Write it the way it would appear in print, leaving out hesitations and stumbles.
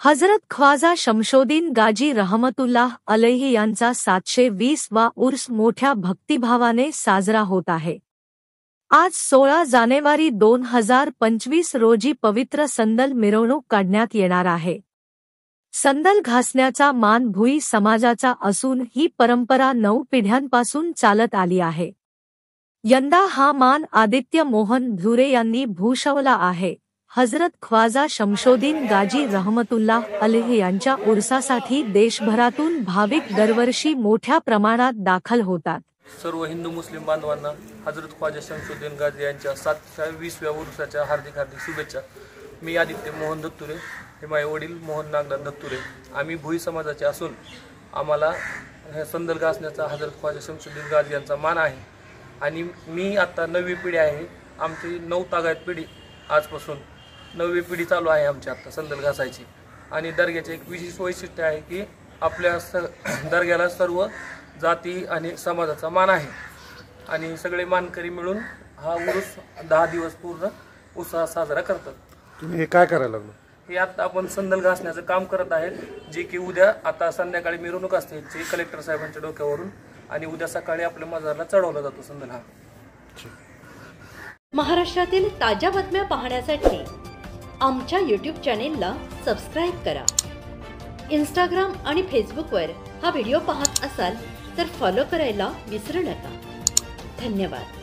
हजरत ख्वाजा शमशोदीन गाजी रहमतुल्लाह अलैहि यांचा 720वा उर्स मोठ्या भक्तिभावाने साजरा होत आहे। आज 16 जानेवारी 2025 रोजी पवित्र संदल मिरवणूक काढण्यात येणार आहे। संदल घासण्याचा मान भुई समाजाचा असून ही परंपरा 9 पिढ्यांपासून चालत आली आहे। यंदा हा मान आदित्य मोहन धुरे यांनी भूषवला आहे। हजरत ख्वाजा शमशोदीन गाजी रहमतुल्लाह अलैहि यांच्या उर्सासाठी देशभरातून भाविक दरवर्षी मोठ्या प्रमाणात दाखल होतात। सर्व हिंदू मुस्लिम बांधवांना हजरत ख्वाजा शमशोदीन गाजी यांच्या 720व्या उर्साच्या हार्दिक शुभेच्छा। मी आदित्य मोहन दत्तुरे, हे माझे वडील मोहन नागनाथ दत्तुरे। आम्ही भुई समाजाचे असून आम्हाला संदल घासण्याचा हजरत ख्वाजा शमशोदीन गाजी यांचा मान आहे। आणि मी आता 9वी पिढी आहे। आमची 9 तागायत पिढी आजपासून 9वी पिढी चालू आहे आमची आता संदल घासायची। आणि दर्ग्याचे एक विशेष वैशिष्ट्य आहे की आपल्या दर्ग्याला सर्व जाती आणि समाजाचा मान आहे आणि सगळे मानकरी मिळून हा उरूस 10 दिवस पूर्ण उत्साहात साजरा करतात। तुम्ही हे काय करायला लागलो? हे आता आपण संदल घासण्याचं काम करत आहेत, जे की उद्या आता संध्याकाळी मिरवणूक असते जी कलेक्टर साहेबांच्या डोक्यावरून, आणि उद्या सकाळी आपल्या मजारला चढवला जातो संदल हा। महाराष्ट्रातील ताज्या बातम्या पाहण्यासाठी आमच्या YouTube चॅनेलला सबस्क्राईब करा। इंस्टाग्राम आणि फेसबुकवर हा व्हिडिओ पाहत असाल तर फॉलो करायला विसरू नका। धन्यवाद।